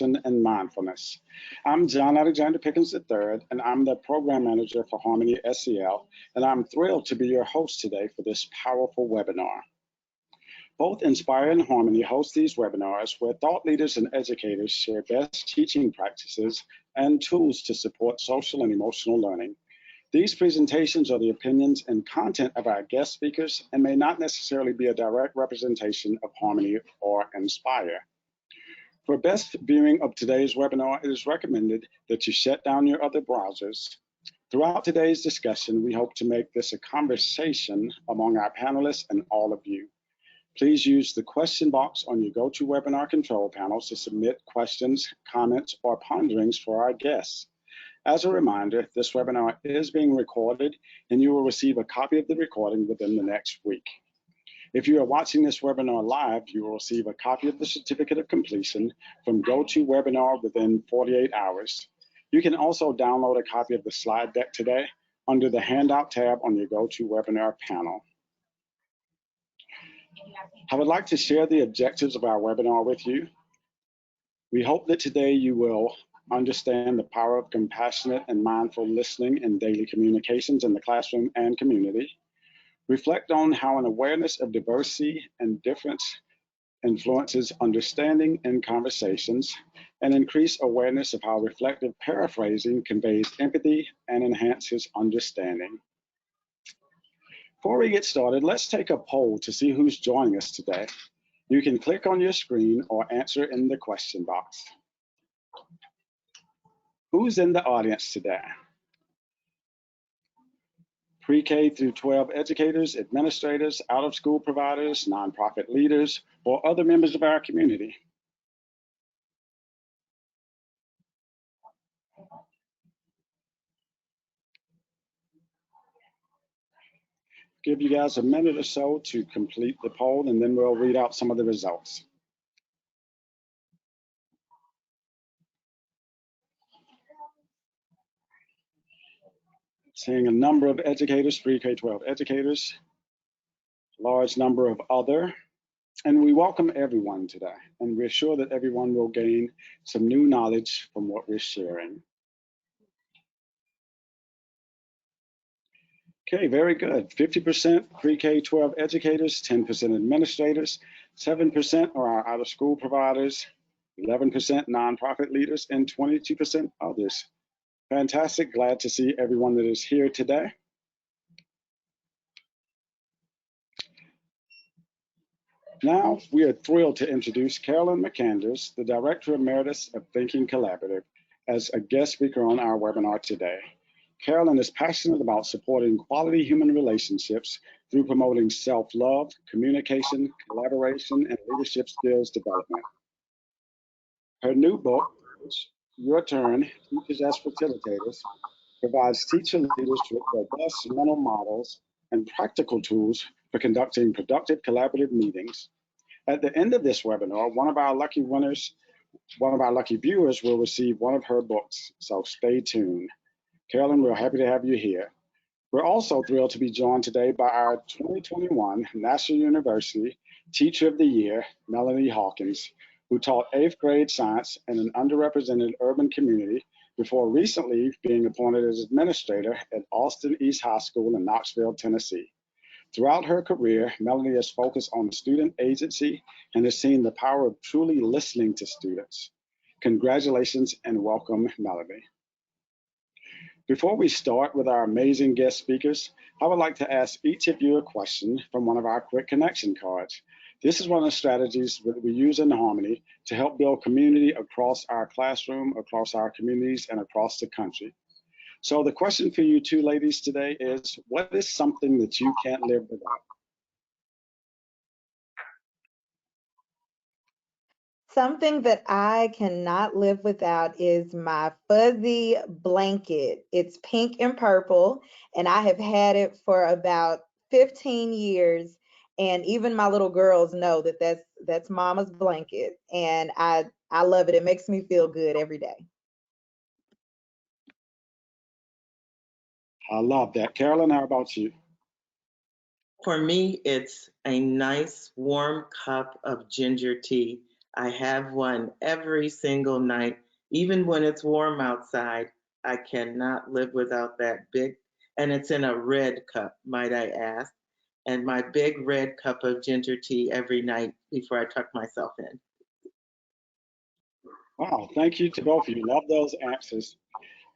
and Mindfulness. I'm John Alexander Pickens III, and I'm the Program Manager for Harmony SEL, and I'm thrilled to be your host today for this powerful webinar. Both Inspire and Harmony host these webinars where thought leaders and educators share best teaching practices and tools to support social and emotional learning. These presentations are the opinions and content of our guest speakers and may not necessarily be a direct representation of Harmony or Inspire. For best viewing of today's webinar, it is recommended that you shut down your other browsers. Throughout today's discussion, we hope to make this a conversation among our panelists and all of you. Please use the question box on your GoToWebinar control panels to submit questions, comments, or ponderings for our guests. As a reminder, this webinar is being recorded and you will receive a copy of the recording within the next week. If you are watching this webinar live, you will receive a copy of the certificate of completion from GoToWebinar within 48 hours. You can also download a copy of the slide deck today under the Handout tab on your GoToWebinar panel. I would like to share the objectives of our webinar with you. We hope that today you will understand the power of compassionate and mindful listening in daily communications in the classroom and community. Reflect on how an awareness of diversity and difference influences understanding in conversations, and increase awareness of how reflective paraphrasing conveys empathy and enhances understanding. Before we get started, let's take a poll to see who's joining us today. You can click on your screen or answer in the question box. Who's in the audience today? Pre-K through 12 educators, administrators, out-of-school providers, nonprofit leaders, or other members of our community. Give you guys a minute or so to complete the poll, and then we'll read out some of the results. Seeing a number of educators, pre-K-12 educators, large number of other, and we welcome everyone today, and we're sure that everyone will gain some new knowledge from what we're sharing. Okay, very good. 50% pre-K-12 educators, 10% administrators, 7% are our out-of-school providers, 11% nonprofit leaders, and 22% others. Fantastic, glad to see everyone that is here today. Now, we are thrilled to introduce Carolyn McKanders, the Director Emeritus of Thinking Collaborative, as a guest speaker on our webinar today. Carolyn is passionate about supporting quality human relationships through promoting self-love, communication, collaboration, and leadership skills development. Her new book, Your Turn, Teachers as Facilitators, provides teacher leaders with robust mental models and practical tools for conducting productive collaborative meetings. At the end of this webinar, one of our lucky viewers will receive one of her books, so stay tuned. Carolyn, we're happy to have you here. We're also thrilled to be joined today by our 2021 National University Teacher of the Year, Melanie Hawkins, who taught 8th grade science in an underrepresented urban community before recently being appointed as administrator at Austin East High School in Knoxville, Tennessee. Throughout her career, Melanie has focused on student agency and has seen the power of truly listening to students. Congratulations and welcome, Melanie. Before we start with our amazing guest speakers, I would like to ask each of you a question from one of our quick connection cards. This is one of the strategies that we use in Harmony to help build community across our classroom, across our communities, and across the country. So the question for you two ladies today is, what is something that you can't live without? Something that I cannot live without is my fuzzy blanket. It's pink and purple, and I have had it for about 15 years. And even my little girls know that that's mama's blanket, and I love it. It makes me feel good every day. I love that. Carolyn, how about you? For me, it's a nice warm cup of ginger tea. I have one every single night, even when it's warm outside. I cannot live without that big, and it's in a red cup, might I ask, and my big red cup of ginger tea every night before I tuck myself in. Wow, thank you to both of you. Love those answers.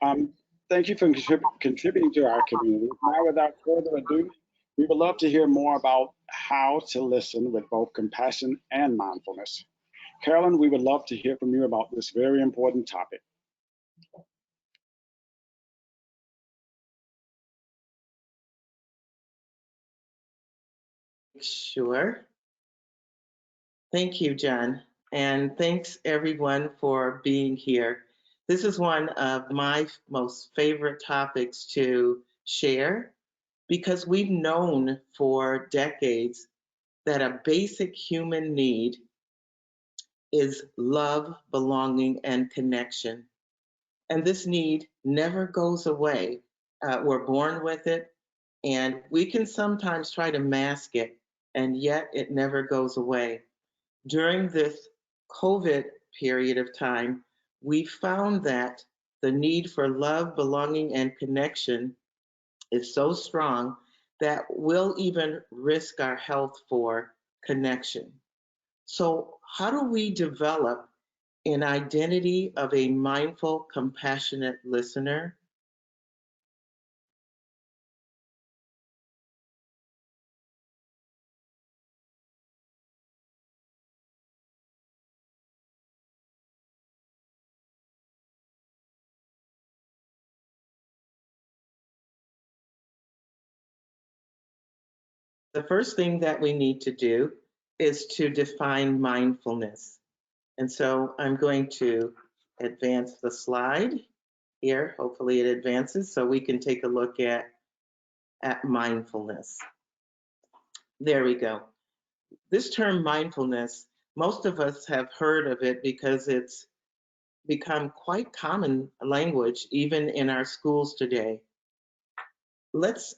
Um, Thank you for contributing to our community. Now, without further ado, we would love to hear more about how to listen with both compassion and mindfulness. Carolyn, we would love to hear from you about this very important topic. Sure. Thank you, John. And thanks everyone for being here. This is one of my most favorite topics to share because we've known for decades that a basic human need is love, belonging, and connection. And this need never goes away. We're born with it, and we can sometimes try to mask it, and yet it never goes away. During this COVID period of time, we found that the need for love, belonging, and connection is so strong that we'll even risk our health for connection. So, how do we develop an identity of a mindful, compassionate listener? The first thing that we need to do is to define mindfulness. And so I'm going to advance the slide here. Hopefully it advances so we can take a look at mindfulness. There we go. This term mindfulness, most of us have heard of it because it's become quite common language even in our schools today. Let's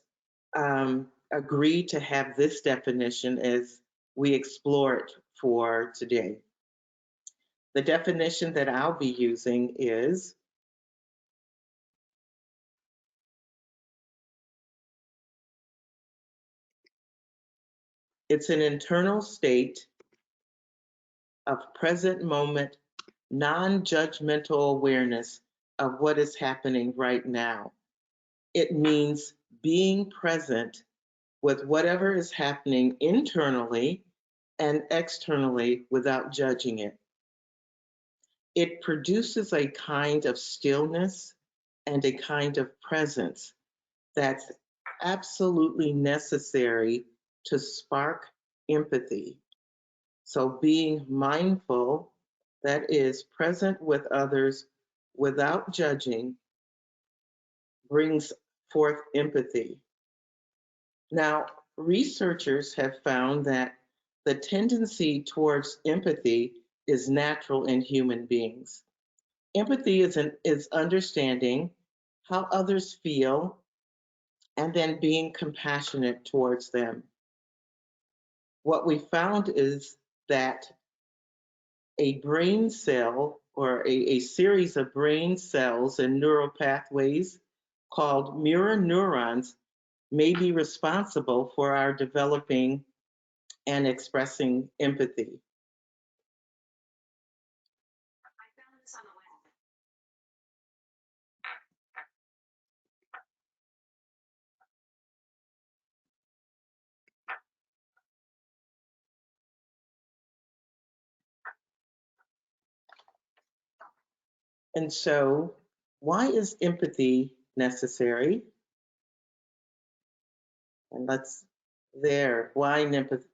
agree to have this definition as we explore it for today. The definition that I'll be using is it's an internal state of present moment, non-judgmental awareness of what is happening right now. It means being present with whatever is happening internally and externally without judging it. It produces a kind of stillness and a kind of presence that's absolutely necessary to spark empathy. So being mindful, that is present with others without judging, brings forth empathy. Now, researchers have found that the tendency towards empathy is natural in human beings. Empathy is understanding how others feel and then being compassionate towards them. What we found is that a brain cell or a series of brain cells and neural pathways called mirror neurons may be responsible for our developing and expressing empathy. And so, why is empathy necessary? And why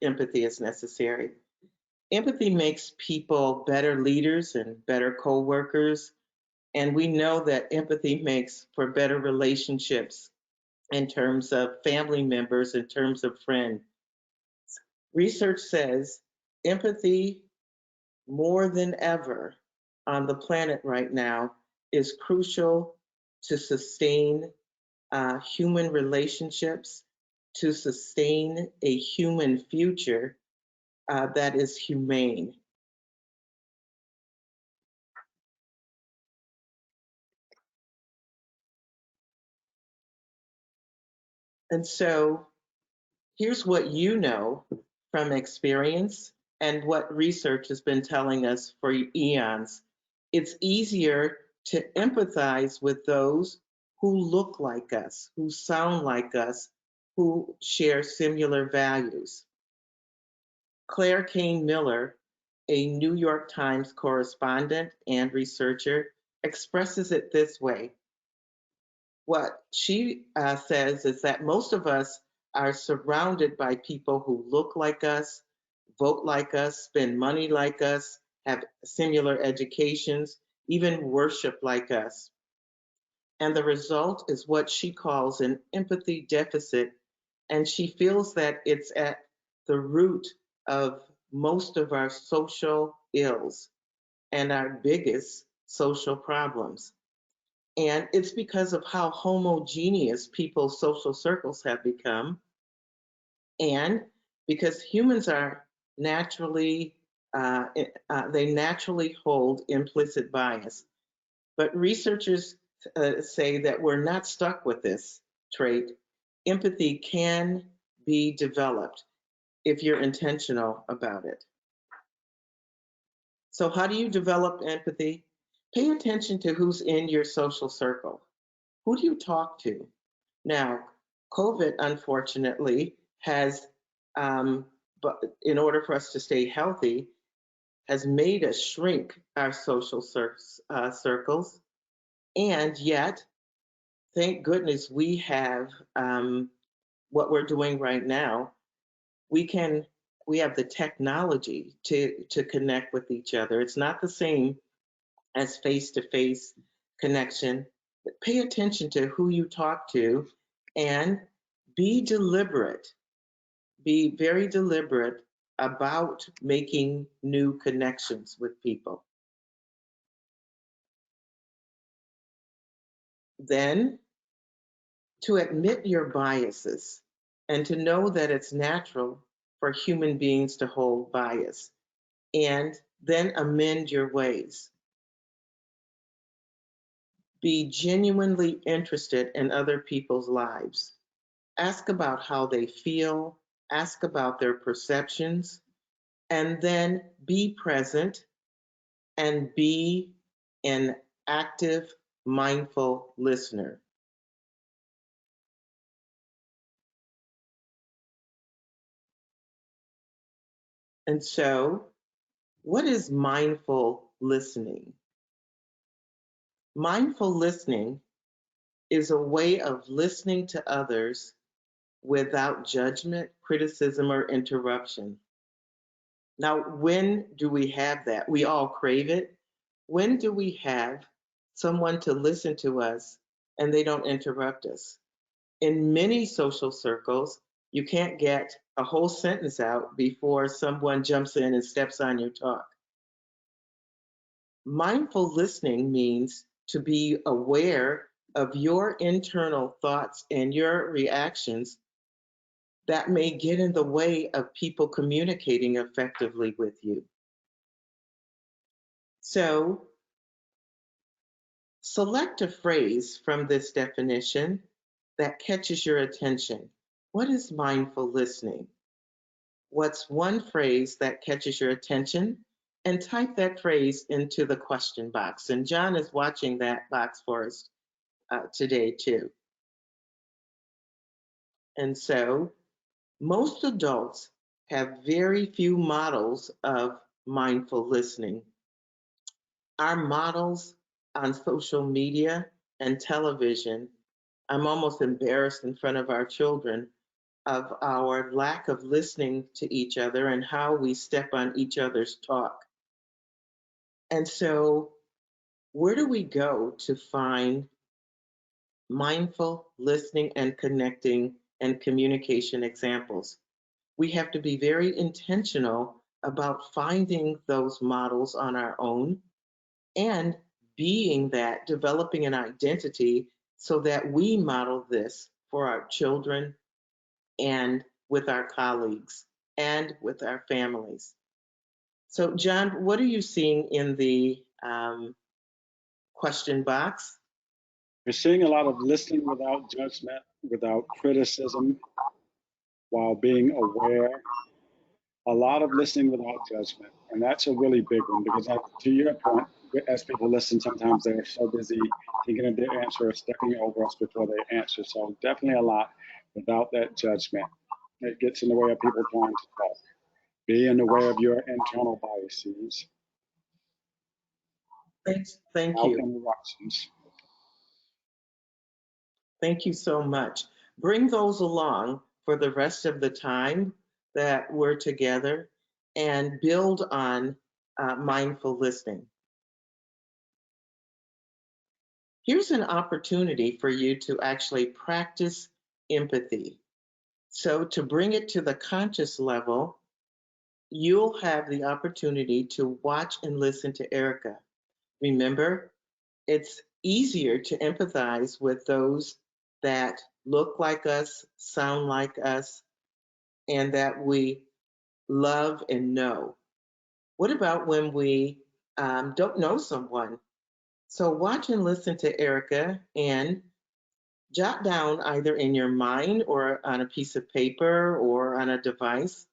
empathy is necessary. Empathy makes people better leaders and better co-workers. And we know that empathy makes for better relationships in terms of family members, in terms of friends. Research says empathy, more than ever on the planet right now, is crucial to sustain human relationships, to sustain a human future that is humane. And so here's what you know from experience and what research has been telling us for eons. It's easier to empathize with those who look like us, who sound like us, who share similar values. Claire Kane Miller, a New York Times correspondent and researcher, expresses it this way. What she says is that most of us are surrounded by people who look like us, vote like us, spend money like us, have similar educations, even worship like us. And the result is what she calls an empathy deficit. And she feels that it's at the root of most of our social ills and our biggest social problems. And it's because of how homogeneous people's social circles have become, and because humans are naturally, they naturally hold implicit bias. But researchers say that we're not stuck with this trait. Empathy can be developed if you're intentional about it. So, how do you develop empathy? Pay attention to who's in your social circle. Who do you talk to? Now, COVID, unfortunately, has, but in order for us to stay healthy, has made us shrink our social circles. And yet, thank goodness we have what we're doing right now. We have the technology to connect with each other. It's not the same as face-to-face connection. But pay attention to who you talk to and be deliberate. Be very deliberate about making new connections with people. Then, to admit your biases and to know that it's natural for human beings to hold bias, and then amend your ways. Be genuinely interested in other people's lives. Ask about how they feel, ask about their perceptions, and then be present and be an active, mindful listener. And so, what is mindful listening? Mindful listening is a way of listening to others without judgment, criticism, or interruption. Now, when do we have that? We all crave it. When do we have someone to listen to us and they don't interrupt us? In many social circles, you can't get a whole sentence out before someone jumps in and steps on your talk. Mindful listening means to be aware of your internal thoughts and your reactions that may get in the way of people communicating effectively with you. So, select a phrase from this definition that catches your attention. What is mindful listening? What's one phrase that catches your attention? And type that phrase into the question box. And John is watching that box for us today, too. And so, most adults have very few models of mindful listening. Our models on social media and television, I'm almost embarrassed in front of our children of our lack of listening to each other and how we step on each other's talk. And so, where do we go to find mindful listening and connecting and communication examples? We have to be very intentional about finding those models on our own and being that, developing an identity so that we model this for our children and with our colleagues and with our families. So, John, what are you seeing in the question box? We're seeing a lot of listening without judgment, without criticism, while being aware. A lot of listening without judgment. And that's a really big one because to your point, as people listen, sometimes they're so busy thinking of their answer or stepping over us before they answer. So definitely a lot without that judgment. It gets in the way of people trying to talk. Being aware of your internal biases. Thank Without you. interruptions. Thank you so much. Bring those along for the rest of the time that we're together and build on mindful listening. Here's an opportunity for you to actually practice empathy. So to bring it to the conscious level, you'll have the opportunity to watch and listen to Erica. Remember, it's easier to empathize with those that look like us, sound like us, and that we love and know. What about when we don't know someone? So watch and listen to Erica and jot down either in your mind or on a piece of paper or on a device.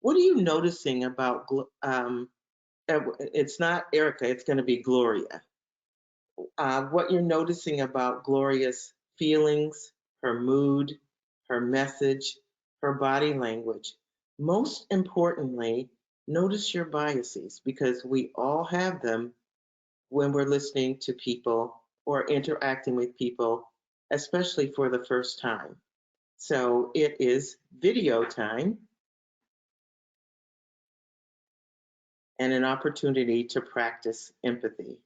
What are you noticing about, it's not Erica, it's going to be Gloria. What you're noticing about Gloria's feelings, her mood, her message, her body language. Most importantly, notice your biases because we all have them when we're listening to people or interacting with people, especially for the first time. So it is video time and an opportunity to practice empathy.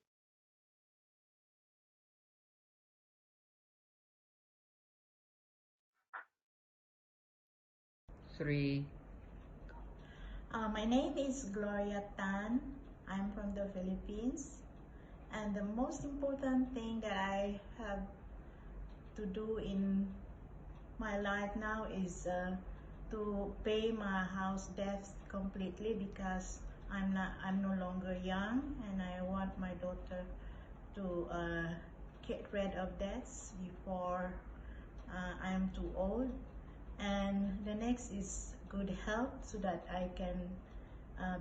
Three. My name is Gloria Tan. I'm from the Philippines. And the most important thing that I have to do in my life now is to pay my house debts completely because I'm no longer young and I want my daughter to get rid of debts before I'm too old. And the next is good health so that I can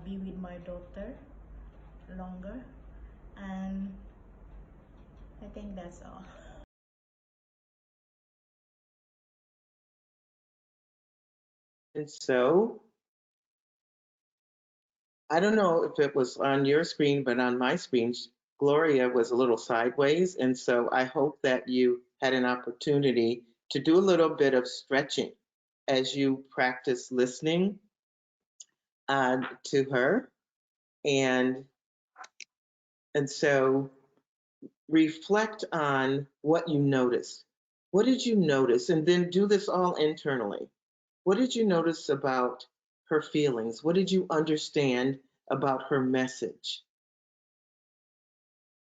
be with my daughter longer. And I think that's all. And so, I don't know if it was on your screen, but on my screen, Gloria was a little sideways. And so I hope that you had an opportunity to do a little bit of stretching as you practice listening to her. And so reflect on what you noticed. What did you notice? And then do this all internally. What did you notice about her feelings? What did you understand about her message?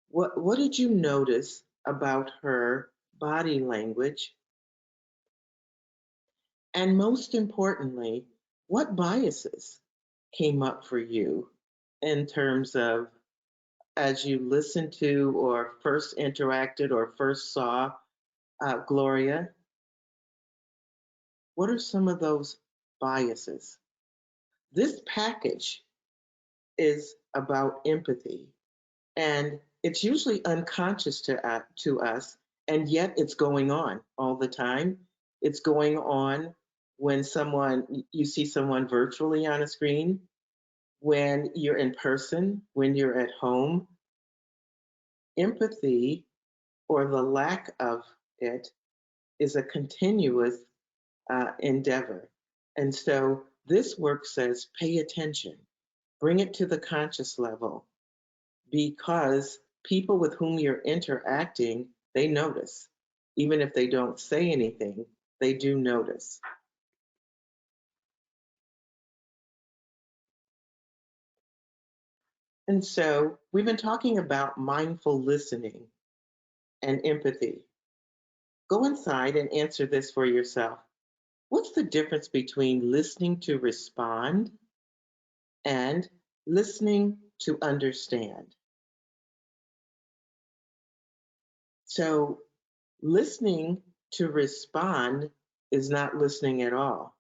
What did you notice about her body language? And most importantly, what biases came up for you in terms of as you listened to or first interacted or first saw Gloria? What are some of those biases? This package is about empathy, and it's usually unconscious to us, and yet it's going on all the time. It's going on when you see someone virtually on a screen, when you're in person, when you're at home. Empathy, or the lack of it, is a continuous endeavor. And so this work says pay attention, bring it to the conscious level, because people with whom you're interacting, they notice. Even if they don't say anything, they do notice. And so we've been talking about mindful listening and empathy. Go inside and answer this for yourself. What's the difference between listening to respond and listening to understand? So listening to respond is not listening at all.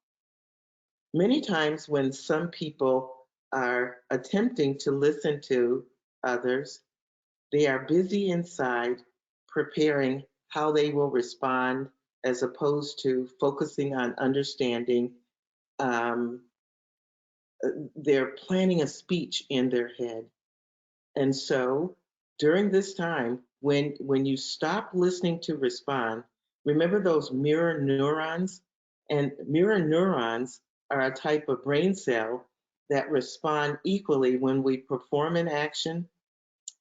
Many times when some people are attempting to listen to others, they are busy inside preparing how they will respond as opposed to focusing on understanding. Um, they're planning a speech in their head. And so during this time, when you stop listening to respond, remember those mirror neurons? And mirror neurons are a type of brain cell that respond equally when we perform an action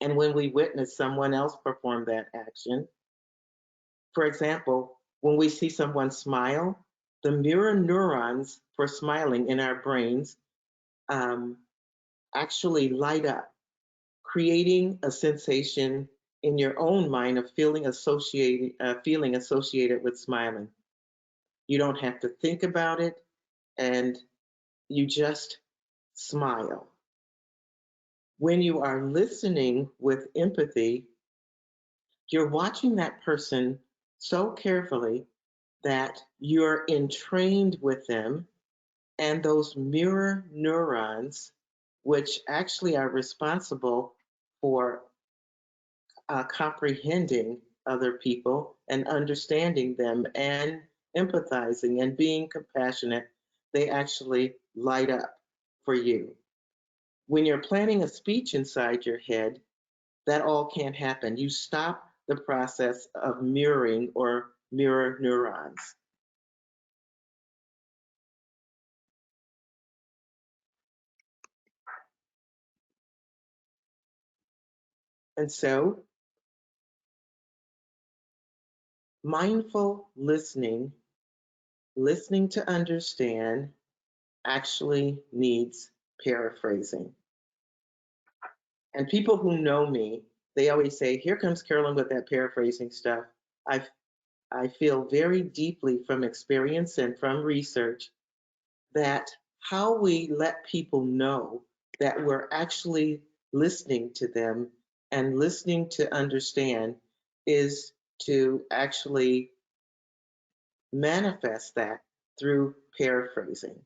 and when we witness someone else perform that action. For example, when we see someone smile, the mirror neurons for smiling in our brains um, actually light up, creating a sensation in your own mind of feeling associated with smiling. You don't have to think about it, and you just smile. When you are listening with empathy, you're watching that person so carefully that you're entrained with them, and those mirror neurons, which actually are responsible for comprehending other people and understanding them and empathizing and being compassionate, they actually light up for you. When you're planning a speech inside your head, that all can't happen. You stop the process of mirroring or mirror neurons. And so, mindful listening, listening to understand, actually needs paraphrasing. And people who know me, they always say, here comes Carolyn with that paraphrasing stuff. I feel very deeply from experience and from research that how we let people know that we're actually listening to them and listening to understand is to actually manifest that through paraphrasing.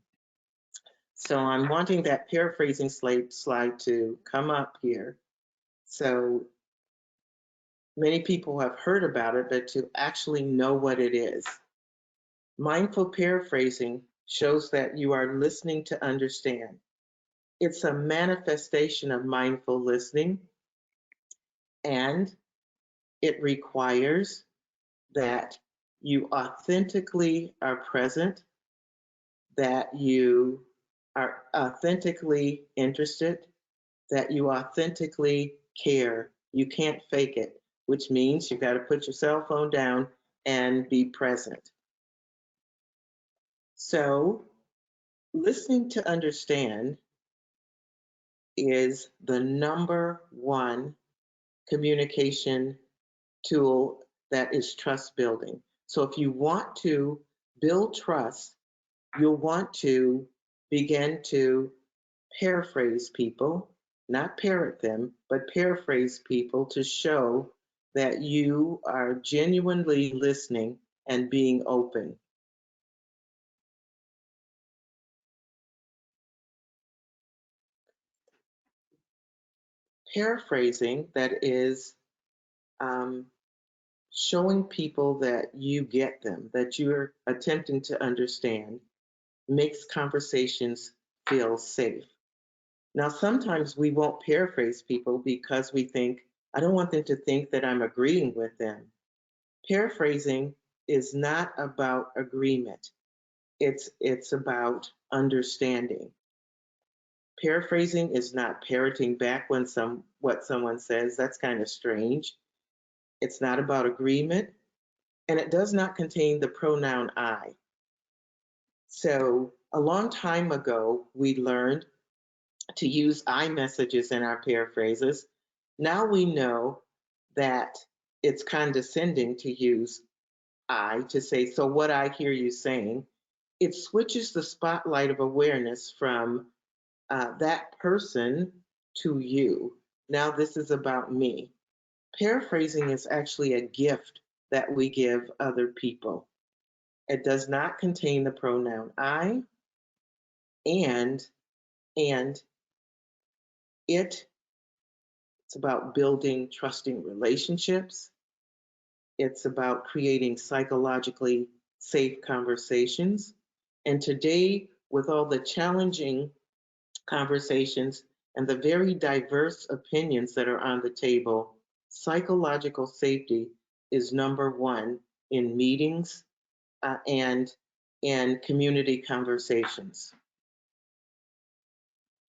So I'm wanting that paraphrasing slide to come up here. So many people have heard about it, but to actually know what it is. Mindful paraphrasing shows that you are listening to understand. It's a manifestation of mindful listening, and it requires that you authentically are present, that you are authentically interested, that you authentically care. You can't fake it, which means you've got to put your cell phone down and be present. So, listening to understand is the number one communication tool that is trust building. So, if you want to build trust, you'll want to begin to paraphrase people, not parrot them, but paraphrase people to show that you are genuinely listening and being open. Paraphrasing, that is showing people that you get them, that you're attempting to understand, makes conversations feel safe. Now, sometimes we won't paraphrase people because we think, I don't want them to think that I'm agreeing with them. Paraphrasing is not about agreement. It's about understanding. Paraphrasing is not parroting back what someone says. That's kind of strange. It's not about agreement, and it does not contain the pronoun I. So a long time ago, we learned to use I messages in our paraphrases. Now we know that it's condescending to use I to say, so what I hear you saying. It switches the spotlight of awareness from that person to you. Now this is about me. Paraphrasing is actually a gift that we give other people. It does not contain the pronoun I, and it. It's about building trusting relationships. It's about creating psychologically safe conversations. And today, with all the challenging conversations and the very diverse opinions that are on the table, psychological safety is number one in meetings and in community conversations.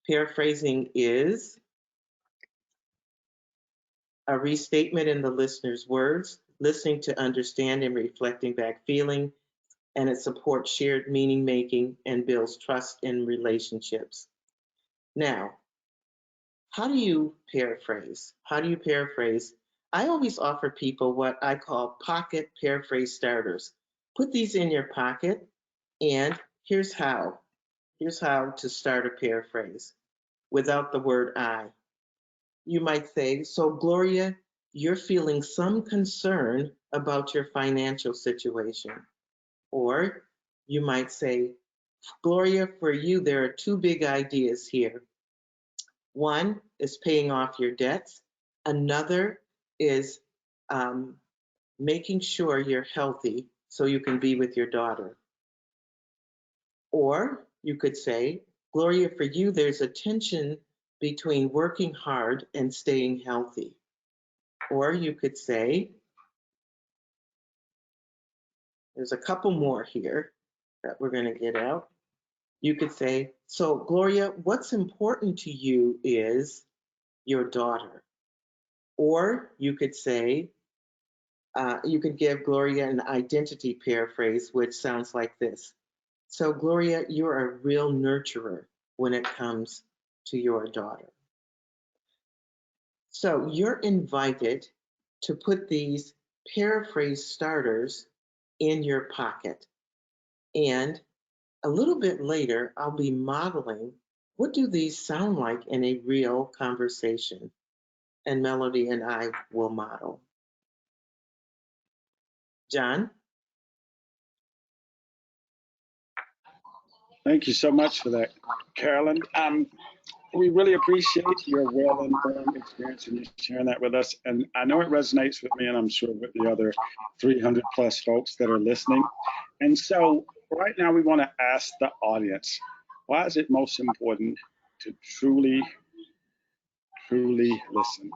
Paraphrasing is a restatement in the listener's words, listening to understand and reflecting back feeling, and it supports shared meaning making and builds trust in relationships. Now, how do you paraphrase? How do you paraphrase? I always offer people what I call pocket paraphrase starters. Put these in your pocket, and here's how. Here's how to start a paraphrase without the word I. You might say, so Gloria, you're feeling some concern about your financial situation. Or you might say, Gloria, for you, there are two big ideas here. One is paying off your debts. Another is making sure you're healthy so you can be with your daughter. Or you could say, Gloria, for you, there's a tension between working hard and staying healthy. Or you could say, there's a couple more here that we're going to get out. You could say, so Gloria, what's important to you is your daughter. Or you could say, you could give Gloria an identity paraphrase, which sounds like this. So Gloria, you're a real nurturer when it comes to your daughter. So you're invited to put these paraphrase starters in your pocket. And a little bit later, I'll be modeling what do these sound like in a real conversation. And Melody and I will model. John? Thank you so much for that, Carolyn. We really appreciate your well-informed experience and you sharing that with us. And I know it resonates with me, and I'm sure with the other 300 plus folks that are listening. And so right now we want to ask the audience, why is it most important to truly listen?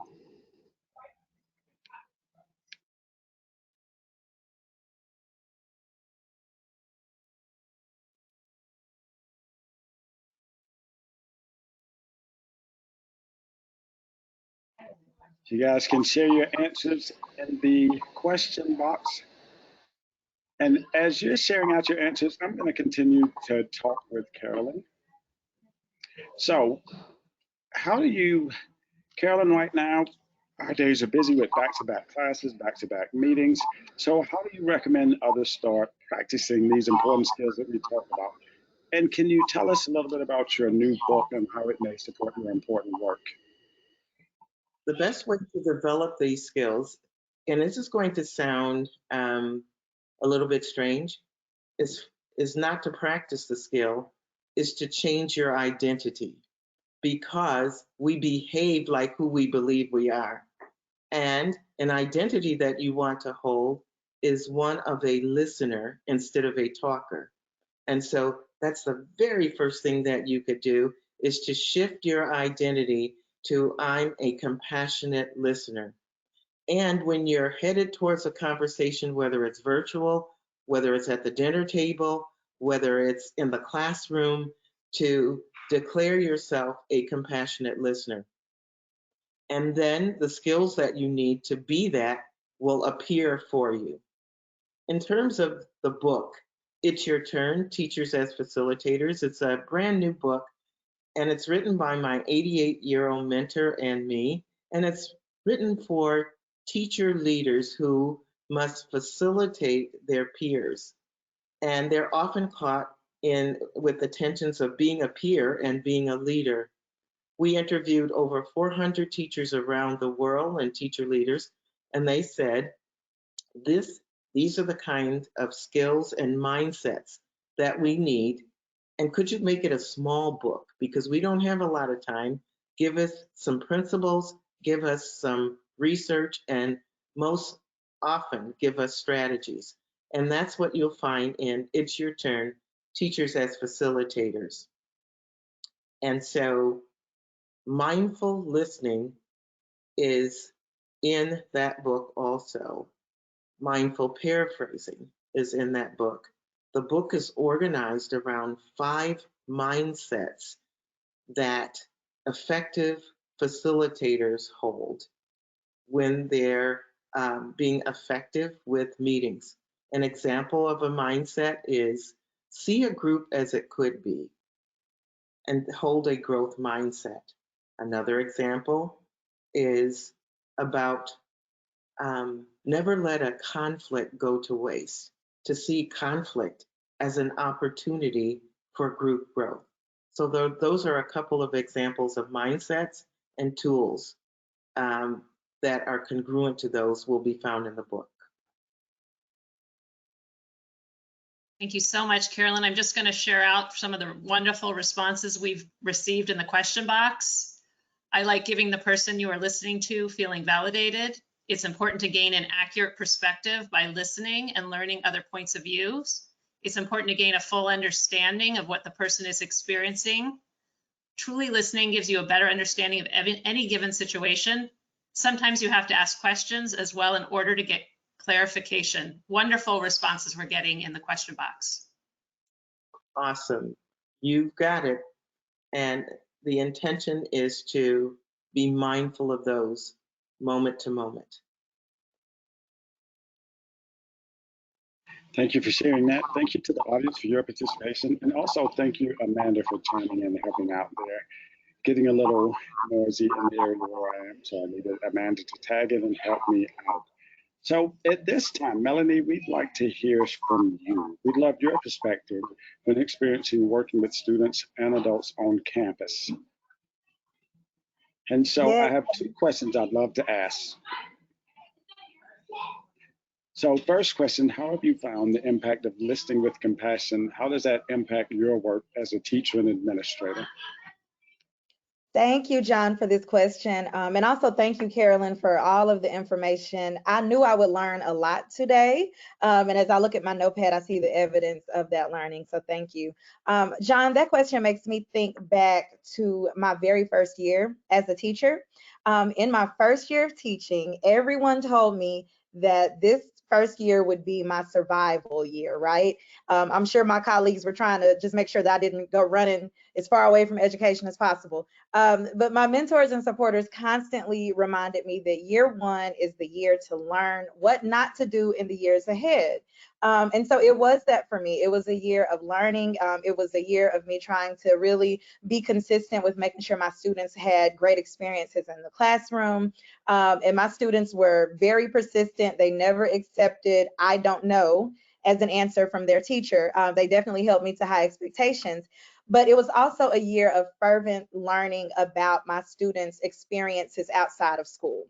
You guys can share your answers in the question box. And as you're sharing out your answers, I'm going to continue to talk with Carolyn. So how do you, Carolyn, right now, our days are busy with back-to-back classes, back-to-back meetings. So how do you recommend others start practicing these important skills that we talked about? And can you tell us a little bit about your new book and how it may support your important work? The best way to develop these skills, and this is going to sound a little bit strange, is not to practice the skill, is to change your identity, because we behave like who we believe we are. And an identity that you want to hold is one of a listener instead of a talker. And so that's the very first thing that you could do, is to shift your identity to I'm a compassionate listener. And when you're headed towards a conversation, whether it's virtual, whether it's at the dinner table, whether it's in the classroom, to declare yourself a compassionate listener. And then the skills that you need to be that will appear for you. In terms of the book, It's Your Turn, Teachers as Facilitators. It's a brand new book, and it's written by my 88-year-old mentor and me, and it's written for teacher leaders who must facilitate their peers. And they're often caught with the tensions of being a peer and being a leader. We interviewed over 400 teachers around the world and teacher leaders, and they said, these are the kind of skills and mindsets that we need. And could you make it a small book? Because we don't have a lot of time. Give us some principles, give us some research, and most often give us strategies. And that's what you'll find in It's Your Turn, Teachers as Facilitators. And so mindful listening is in that book also. Mindful paraphrasing is in that book. The book is organized around 5 mindsets that effective facilitators hold when they're being effective with meetings. An example of a mindset is see a group as it could be and hold a growth mindset. Another example is about never let a conflict go to waste, to see conflict as an opportunity for group growth. So those are a couple of examples of mindsets and tools that are congruent to those will be found in the book. Thank you so much, Carolyn. I'm just going to share out some of the wonderful responses we've received in the question box. I like giving the person you are listening to feeling validated. It's important to gain an accurate perspective by listening and learning other points of views. It's important to gain a full understanding of what the person is experiencing. Truly listening gives you a better understanding of any given situation. Sometimes you have to ask questions as well in order to get clarification. Wonderful responses we're getting in the question box. Awesome. You've got it. And the intention is to be mindful of those moment to moment. Thank you for sharing that. Thank you to the audience for your participation. And also thank you, Amanda, for chiming in and helping out there. Getting a little noisy in the area where I am, so I needed Amanda to tag in and help me out. So at this time, Melanie, we'd like to hear from you. We'd love your perspective when experiencing working with students and adults on campus. And so I have 2 questions I'd love to ask. So first question, how have you found the impact of listening with compassion? How does that impact your work as a teacher and administrator? Thank you, John, for this question. And also thank you, Carolyn, for all of the information. I knew I would learn a lot today. And as I look at my notepad, I see the evidence of that learning. So thank you. John, that question makes me think back to my very first year as a teacher. In my first year of teaching, everyone told me that this first year would be my survival year, right? I'm sure my colleagues were trying to just make sure that I didn't go running as far away from education as possible. But my mentors and supporters constantly reminded me that year 1 is the year to learn what not to do in the years ahead. And so it was that for me. It was a year of learning. It was a year of me trying to really be consistent with making sure my students had great experiences in the classroom. And my students were very persistent. They never accepted "I don't know" as an answer from their teacher. They definitely held me to high expectations. But it was also a year of fervent learning about my students' experiences outside of school.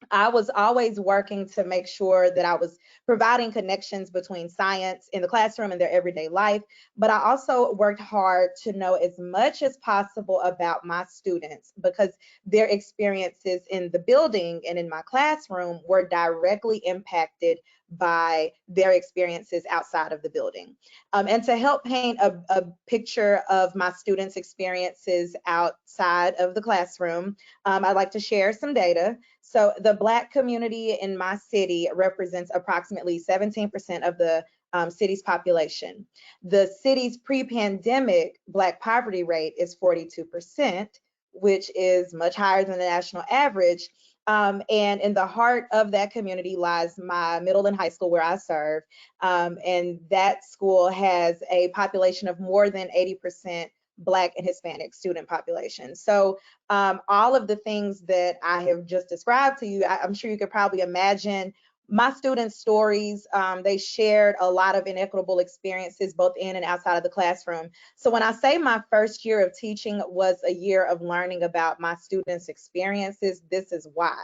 I was always working to make sure that I was providing connections between science in the classroom and their everyday life, but I also worked hard to know as much as possible about my students because their experiences in the building and in my classroom were directly impacted by their experiences outside of the building. And to help paint a picture of my students' experiences outside of the classroom, I'd like to share some data. So the Black community in my city represents approximately 17% of the city's population. The city's pre-pandemic Black poverty rate is 42%, which is much higher than the national average. And in the heart of that community lies my middle and high school where I serve. And that school has a population of more than 80% Black and Hispanic student population. So all of the things that I have just described to you, I'm sure you could probably imagine My students' stories, they shared a lot of inequitable experiences both in and outside of the classroom. So when I say my first year of teaching was a year of learning about my students' experiences, this is why.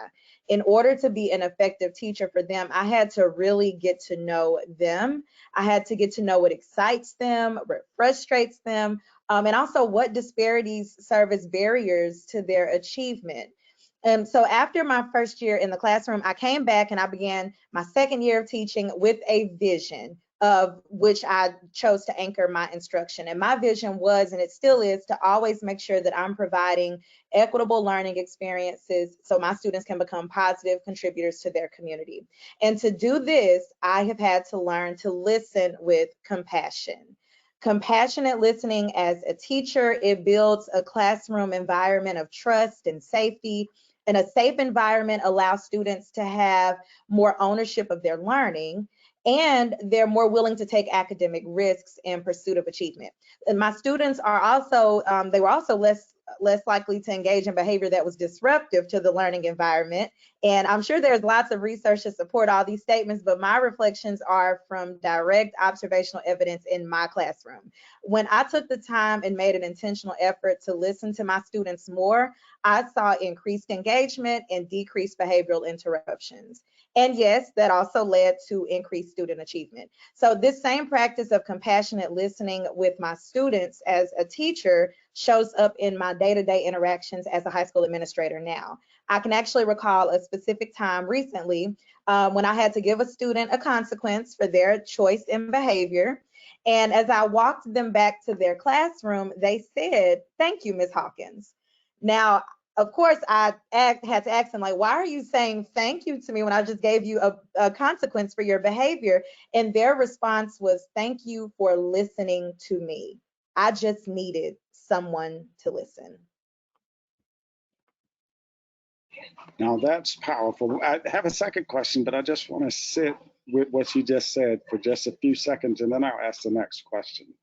In order to be an effective teacher for them, I had to really get to know them. I had to get to know what excites them, what frustrates them, and also what disparities serve as barriers to their achievement. So after my first year in the classroom, I came back and I began my second year of teaching with a vision of which I chose to anchor my instruction. And my vision was, and it still is, to always make sure that I'm providing equitable learning experiences so my students can become positive contributors to their community. And to do this, I have had to learn to listen with compassion. Compassionate listening as a teacher, it builds a classroom environment of trust and safety. And a safe environment allows students to have more ownership of their learning, and they're more willing to take academic risks in pursuit of achievement. And my students are also, they were also less likely to engage in behavior that was disruptive to the learning environment. And I'm sure there's lots of research to support all these statements, but my reflections are from direct observational evidence in my classroom. When I took the time and made an intentional effort to listen to my students more, I saw increased engagement and decreased behavioral interruptions. And yes, that also led to increased student achievement. So this same practice of compassionate listening with my students as a teacher shows up in my day-to-day interactions as a high school administrator now. I can actually recall a specific time recently when I had to give a student a consequence for their choice in behavior. And as I walked them back to their classroom, they said, "Thank you, Ms. Hawkins." Now, of course, I had to ask them, like, why are you saying thank you to me when I just gave you a consequence for your behavior? And their response was, "Thank you for listening to me. I just needed someone to listen." Now that's powerful. I have a second question, but I just want to sit with what you just said for just a few seconds, and then I'll ask the next question.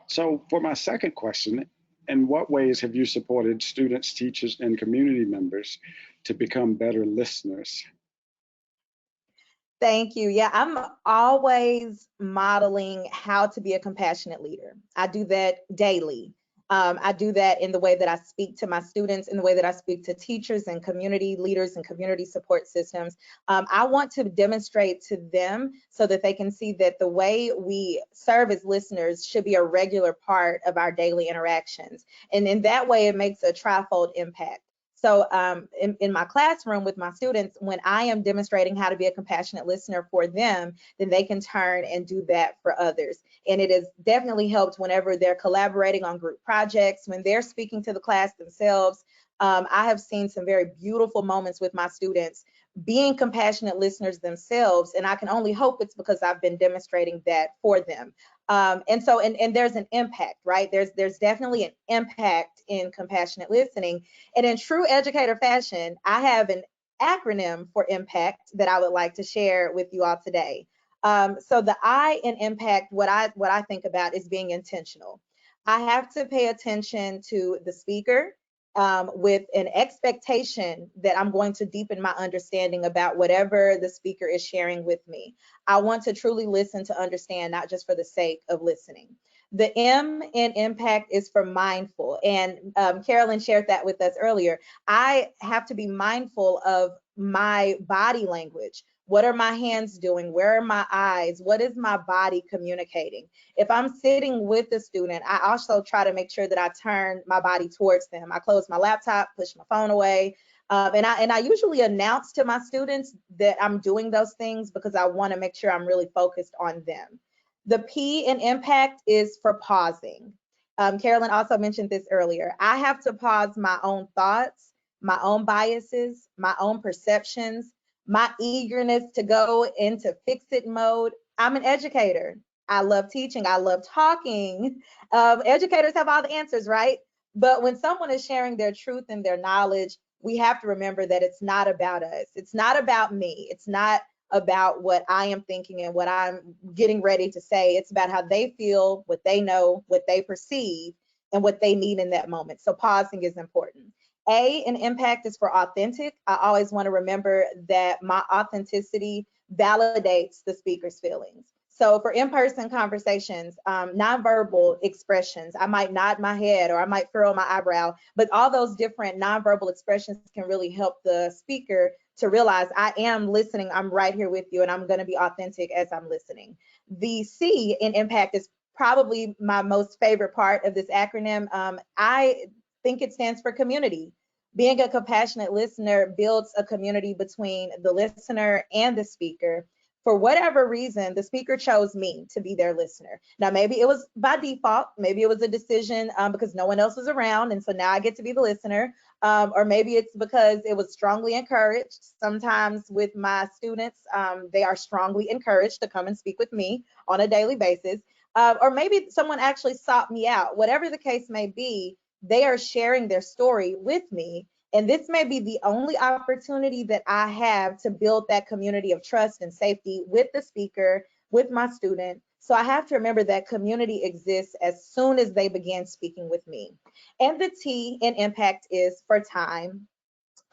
So for my second question, in what ways have you supported students, teachers, and community members to become better listeners? Thank you. Yeah, I'm always modeling how to be a compassionate leader. I do that daily. I do that in the way that I speak to my students, in the way that I speak to teachers and community leaders and community support systems. I want to demonstrate to them so that they can see that the way we serve as listeners should be a regular part of our daily interactions. And in that way, it makes a trifold impact. So in my classroom with my students, when I am demonstrating how to be a compassionate listener for them, then they can turn and do that for others. And it has definitely helped whenever they're collaborating on group projects, when they're speaking to the class themselves. I have seen some very beautiful moments with my students being compassionate listeners themselves, and I can only hope it's because I've been demonstrating that for them. And there's an impact, right? There's definitely an impact in compassionate listening. And in true educator fashion, I have an acronym for impact that I would like to share with you all today. So the I in impact, what I think about is being intentional. I have to pay attention to the speaker with an expectation that I'm going to deepen my understanding about whatever the speaker is sharing with me. I want to truly listen to understand, not just for the sake of listening. The M in impact is for mindful, and Carolyn shared that with us earlier. I have to be mindful of my body language. What are my hands doing? Where are my eyes? What is my body communicating? If I'm sitting with the student, I also try to make sure that I turn my body towards them. I close my laptop, push my phone away. And I usually announce to my students that I'm doing those things because I want to make sure I'm really focused on them. The P in impact is for pausing. Carolyn also mentioned this earlier. I have to pause my own thoughts, my own biases, my own perceptions, my eagerness to go into fix-it mode. I'm an educator. I love teaching. I love talking. Educators have all the answers, right? But when someone is sharing their truth and their knowledge, we have to remember that it's not about us. It's not about me. It's not about what I am thinking and what I'm getting ready to say. It's about how they feel, what they know, what they perceive. and what they need in that moment. So pausing is important. A, in impact is for authentic. I always want to remember that my authenticity validates the speaker's feelings. So for in-person conversations, nonverbal expressions, I might nod my head or I might furrow my eyebrow, but all those different nonverbal expressions can really help the speaker to realize I am listening, I'm right here with you, and I'm going to be authentic as I'm listening. The C in impact is probably my most favorite part of this acronym. I think it stands for community. Being a compassionate listener builds a community between the listener and the speaker. For whatever reason, the speaker chose me to be their listener. Now, maybe it was by default, maybe it was a decision because no one else was around, and so now I get to be the listener. Or maybe it's because it was strongly encouraged. Sometimes with my students, they are strongly encouraged to come and speak with me on a daily basis. Or maybe someone actually sought me out. Whatever the case may be, they are sharing their story with me. And this may be the only opportunity that I have to build that community of trust and safety with the speaker, with my student. So I have to remember that community exists as soon as they begin speaking with me. And the T in impact is for time.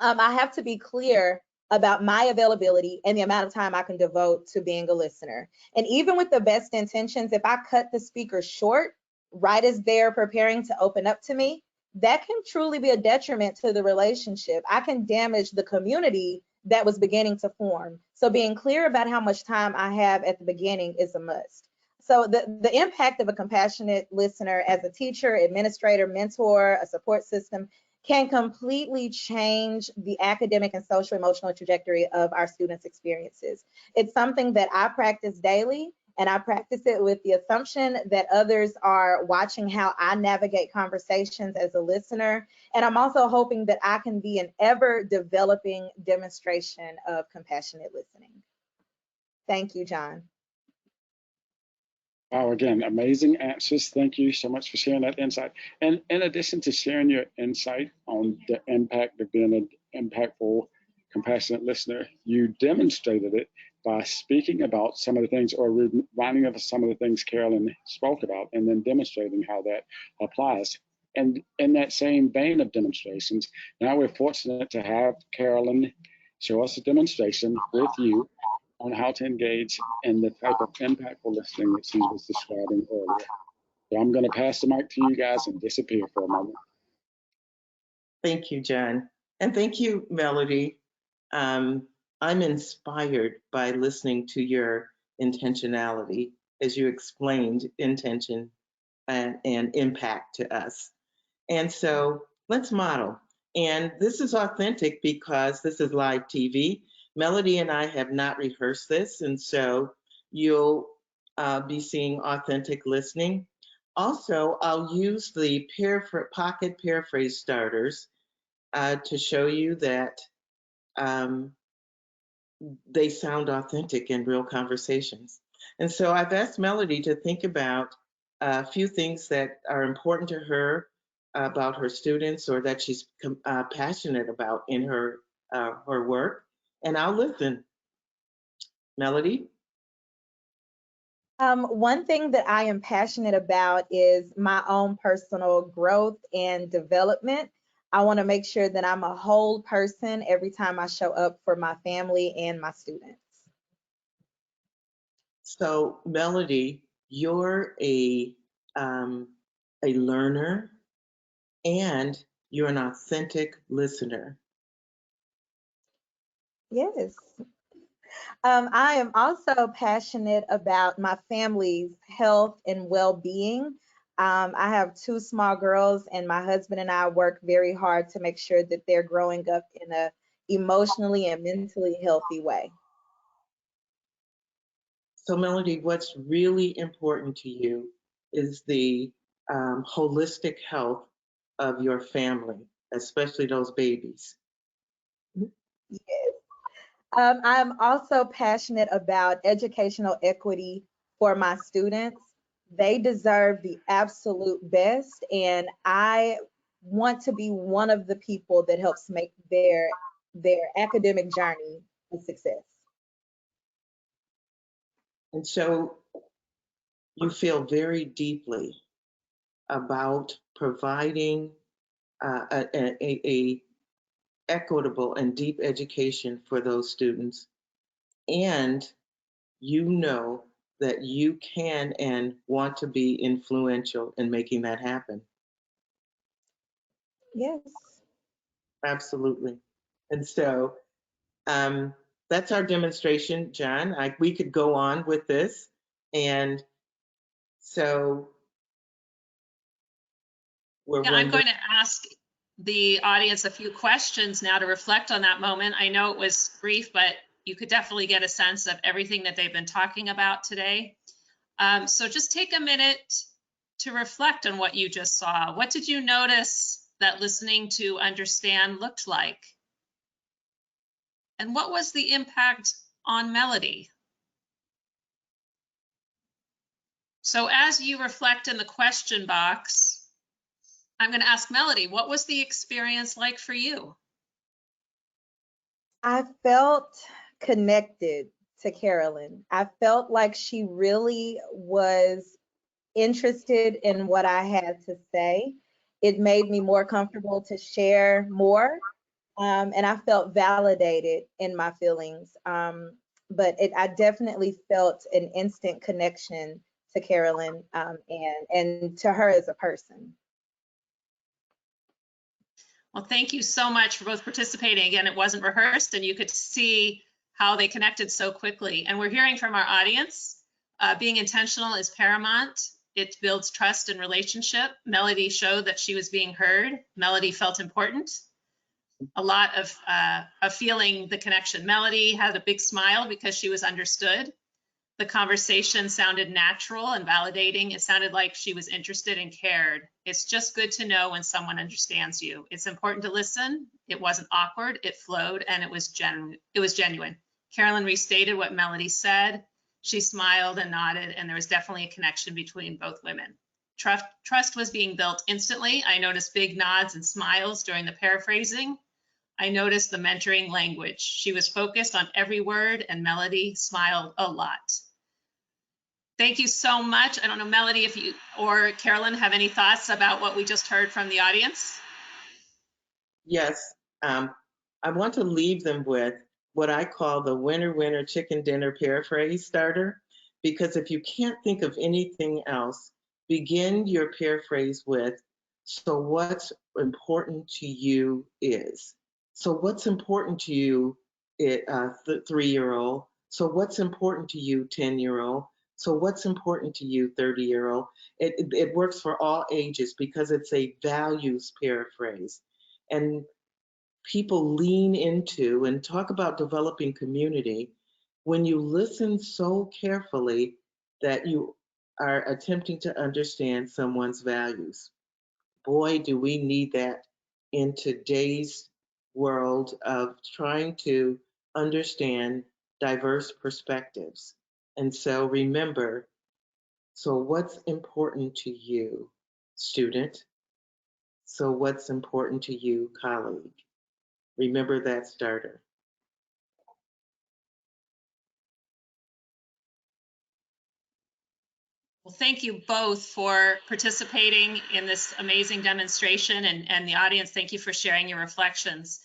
I have to be clear about my availability and the amount of time I can devote to being a listener. And even with the best intentions, if I cut the speaker short right as they're preparing to open up to me, that can truly be a detriment to the relationship. I can damage the community that was beginning to form. So being clear about how much time I have at the beginning is a must. So the impact of a compassionate listener as a teacher, administrator, mentor, a support system can completely change the academic and social emotional trajectory of our students' experiences. It's something that I practice daily, and I practice it with the assumption that others are watching how I navigate conversations as a listener. And I'm also hoping that I can be an ever developing demonstration of compassionate listening. Thank you, John. Wow, again, amazing answers. Thank you so much for sharing that insight. And in addition to sharing your insight on the impact of being an impactful, compassionate listener, you demonstrated it by speaking about some of the things or reminding us of some of the things Carolyn spoke about and then demonstrating how that applies. And in that same vein of demonstrations, now we're fortunate to have Carolyn show us a demonstration with you on how to engage in the type of impactful listening that she was describing earlier. So I'm going to pass the mic to you guys and disappear for a moment. Thank you, John. And thank you, Melody. I'm inspired by listening to your intentionality as you explained intention and impact to us. And so let's model. And this is authentic because this is live TV. Melody and I have not rehearsed this, and so you'll be seeing authentic listening. Also, I'll use the pocket paraphrase starters to show you that they sound authentic in real conversations. And so I've asked Melody to think about a few things that are important to her about her students or that she's passionate about in her work, and I'll listen. Melody? One thing that I am passionate about is my own personal growth and development. I want to make sure that I'm a whole person every time I show up for my family and my students. So, Melody, you're a learner and you're an authentic listener. Yes. I am also passionate about my family's health and well-being. I have two small girls, and my husband and I work very hard to make sure that they're growing up in a emotionally and mentally healthy way. So, Melody, what's really important to you is the holistic health of your family, especially those babies. Yes. I'm also passionate about educational equity for my students. They deserve the absolute best, and I want to be one of the people that helps make their academic journey a success. And so you feel very deeply about providing a equitable and deep education for those students. And you know that you can and want to be influential in making that happen. Yes. Absolutely. And so that's our demonstration, John. We could go on with this. And so I'm going to ask the audience a few questions now to reflect on that moment. I know it was brief, but you could definitely get a sense of everything that they've been talking about today. So just take a minute to reflect on what you just saw. What did you notice that listening to understand looked like? And what was the impact on Melody? So as you reflect in the question box, I'm going to ask Melody, what was the experience like for you? I felt connected to Carolyn. I felt like she really was interested in what I had to say. It made me more comfortable to share more, and I felt validated in my feelings. But I definitely felt an instant connection to Carolyn, and to her as a person. Well, thank you so much for both participating. Again, it wasn't rehearsed, and you could see how they connected so quickly. And we're hearing from our audience, being intentional is paramount. It builds trust and relationship. Melody showed that she was being heard. Melody felt important. A lot of feeling the connection. Melody had a big smile because she was understood. The conversation sounded natural and validating. It sounded like she was interested and cared. It's just good to know when someone understands you. It's important to listen. It wasn't awkward, it flowed, and it was genuine. Carolyn restated what Melody said. She smiled and nodded, and there was definitely a connection between both women. Trust was being built instantly. I noticed big nods and smiles during the paraphrasing. I noticed the mentoring language. She was focused on every word, and Melody smiled a lot. Thank you so much. I don't know, Melody, if you or Carolyn have any thoughts about what we just heard from the audience? Yes, I want to leave them with what I call the winner, winner, chicken dinner paraphrase starter, because if you can't think of anything else, begin your paraphrase with, so what's important to you is. So what's important to you, 3-year-old? So what's important to you, 10-year-old? So what's important to you, 30-year-old? It works for all ages because it's a values paraphrase. And people lean into and talk about developing community when you listen so carefully that you are attempting to understand someone's values. Boy, do we need that in today's world of trying to understand diverse perspectives. And so remember, so what's important to you, student? So what's important to you, colleague? Remember that starter. Well, thank you both for participating in this amazing demonstration, and the audience, thank you for sharing your reflections.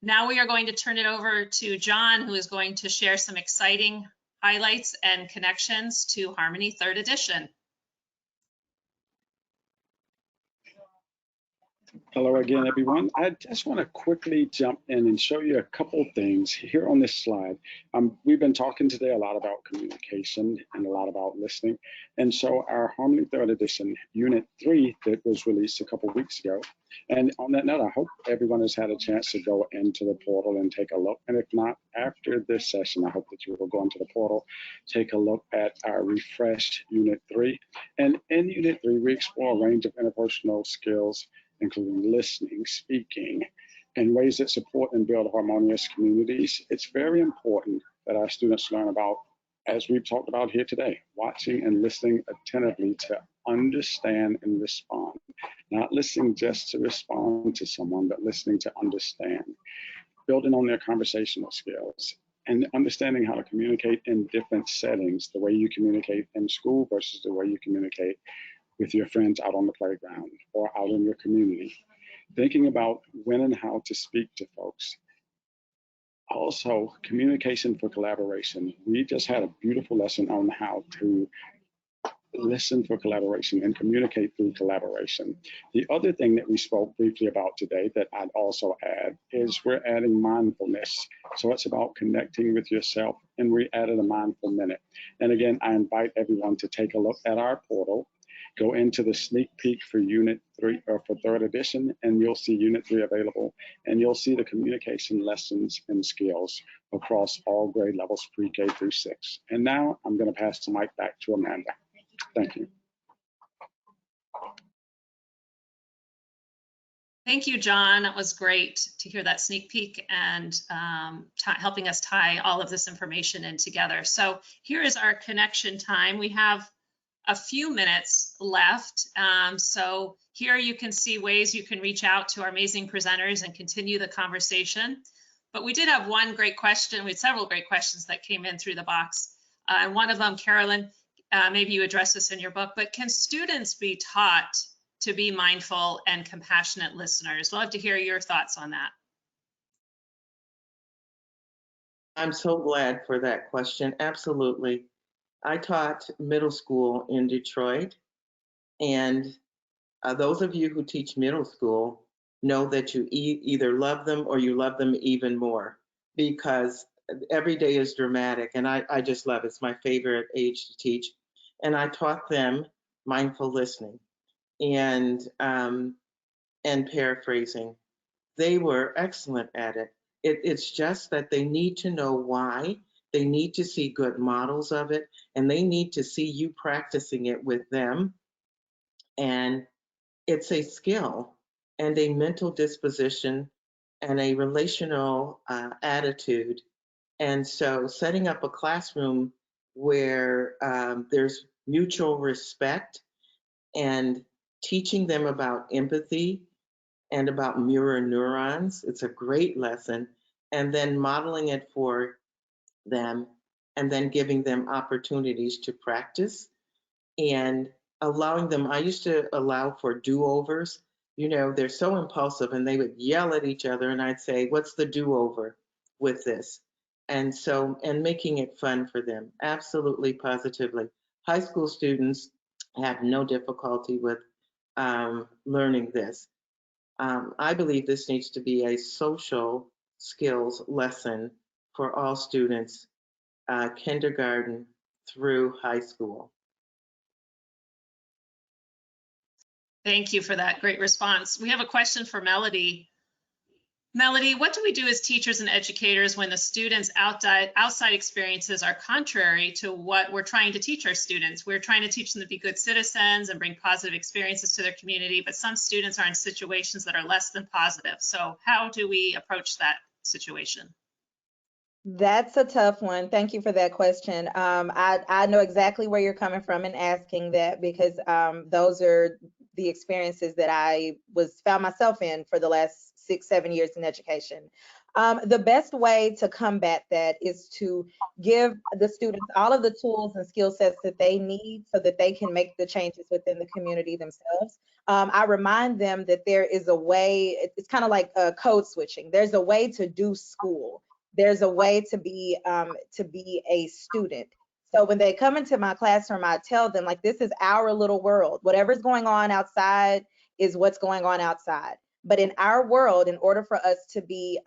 Now we are going to turn it over to John, who is going to share some exciting highlights and connections to Harmony 3rd edition. Hello again, everyone. I just want to quickly jump in and show you a couple things here on this slide. We've been talking today a lot about communication and a lot about listening. And so our Harmony 3rd edition, Unit 3, that was released a couple weeks ago. And on that note, I hope everyone has had a chance to go into the portal and take a look. And if not, after this session, I hope that you will go into the portal, take a look at our refreshed Unit 3. And in Unit 3, we explore a range of interpersonal skills, including listening, speaking, and ways that support and build harmonious communities. It's very important that our students learn about, as we've talked about here today, watching and listening attentively to understand and respond. Not listening just to respond to someone, but listening to understand. Building on their conversational skills and understanding how to communicate in different settings, the way you communicate in school versus the way you communicate with your friends out on the playground or out in your community, thinking about when and how to speak to folks. Also, communication for collaboration. We just had a beautiful lesson on how to listen for collaboration and communicate through collaboration. The other thing that we spoke briefly about today that I'd also add is we're adding mindfulness. So it's about connecting with yourself, and we added a mindful minute. And again, I invite everyone to take a look at our portal, go into the sneak peek for Unit 3 or for 3rd edition, and you'll see Unit 3 available, and you'll see the communication lessons and skills across all grade levels, pre-K through 6. And now I'm going to pass the mic back to Amanda. Thank you. Thank you, John. It was great to hear that sneak peek and helping us tie all of this information in together. So here is our connection time. We have a few minutes left. So here you can see ways you can reach out to our amazing presenters and continue the conversation. But we did have one great question. We had several great questions that came in through the box. And one of them, Carolyn, maybe you address this in your book, but can students be taught to be mindful and compassionate listeners? Love to hear your thoughts on that. I'm so glad for that question. Absolutely. I taught middle school in Detroit, and those of you who teach middle school know that you either love them or you love them even more, because every day is dramatic, and I just love it. It's my favorite age to teach. And I taught them mindful listening and paraphrasing. They were excellent at it. It's just that they need to know why. They need to see good models of it, and they need to see you practicing it with them. And it's a skill and a mental disposition and a relational attitude. And so setting up a classroom where there's mutual respect and teaching them about empathy and about mirror neurons, it's a great lesson. And then modeling it for them and then giving them opportunities to practice and allowing them. I used to allow for do-overs. You know, they're so impulsive and they would yell at each other, and I'd say, what's the do-over with this? And so, and making it fun for them. Absolutely, positively. High school students have no difficulty with learning this. I believe this needs to be a social skills lesson for all students, kindergarten through high school. Thank you for that great response. We have a question for Melody. Melody, what do we do as teachers and educators when the students' outside experiences are contrary to what we're trying to teach our students? We're trying to teach them to be good citizens and bring positive experiences to their community, but some students are in situations that are less than positive. So how do we approach that situation? That's a tough one. Thank you for that question. I know exactly where you're coming from in asking that, because those are the experiences that I found myself in for the last 6-7 years in education. The best way to combat that is to give the students all of the tools and skill sets that they need so that they can make the changes within the community themselves. I remind them that there is a way. It's kind of like code switching. There's a way to do school. There's a way to be a student. So when they come into my classroom, I tell them, like, this is our little world. Whatever's going on outside is what's going on outside. But in our world, in order for us to be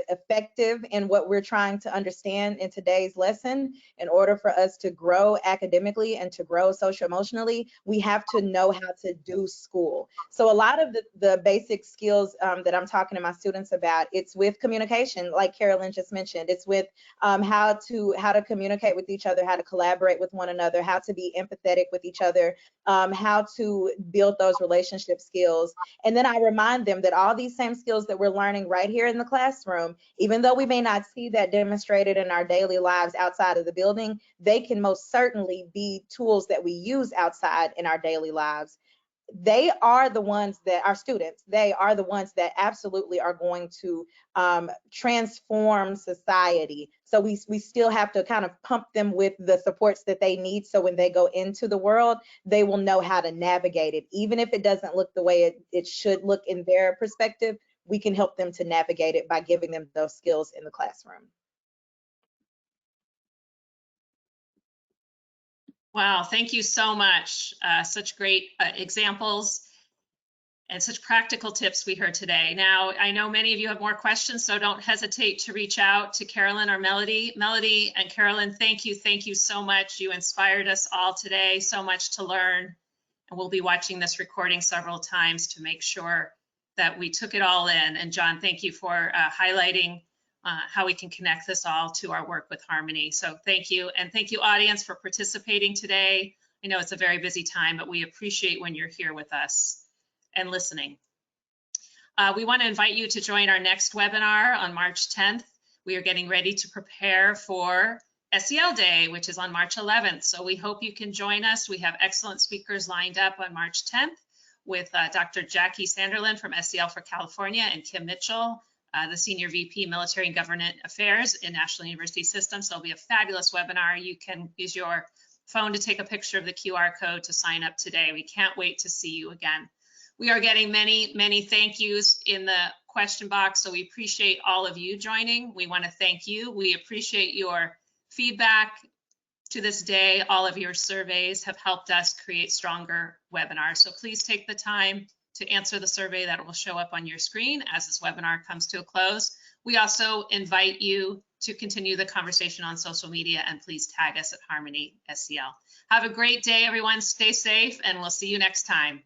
effective in what we're trying to understand in today's lesson, in order for us to grow academically and to grow socio-emotionally, we have to know how to do school. So a lot of the basic skills that I'm talking to my students about, it's with communication, like Carolyn just mentioned. It's with how to communicate with each other, how to collaborate with one another, how to be empathetic with each other, how to build those relationship skills. And then I remind them that all these same skills that we're learning right here in the classroom, even though we may not see that demonstrated in our daily lives outside of the building, they can most certainly be tools that we use outside in our daily lives. they are the ones that, our students, they are the ones that absolutely are going to transform society. So we still have to kind of pump them with the supports that they need, so when they go into the world, they will know how to navigate it. Even if it doesn't look the way it should look in their perspective, we can help them to navigate it by giving them those skills in the classroom. Wow, thank you so much. Such great examples and such practical tips we heard today. Now, I know many of you have more questions, so don't hesitate to reach out to Carolyn or Melody. Melody and Carolyn, thank you so much. You inspired us all today, so much to learn. And we'll be watching this recording several times to make sure that we took it all in. And John, thank you for highlighting how we can connect this all to our work with Harmony. So thank you. And thank you, audience, for participating today. I know it's a very busy time, but we appreciate when you're here with us and listening. We want to invite you to join our next webinar on March 10th. We are getting ready to prepare for SEL Day, which is on March 11th. So we hope you can join us. We have excellent speakers lined up on March 10th with Dr. Jackie Sanderlin from SEL for California and Kim Mitchell, the Senior VP Military and Government Affairs in National University System. So it'll be a fabulous webinar. You can use your phone to take a picture of the QR code to sign up today. We can't wait to see you again. We are getting many thank yous in the question box, so we appreciate all of you joining. We want to thank you. We appreciate your feedback to this day. All of your surveys have helped us create stronger webinars. So please take the time to answer the survey that will show up on your screen as this webinar comes to a close. We also invite you to continue the conversation on social media, and please tag us at Harmony SEL. Have a great day, everyone. Stay safe, and we'll see you next time.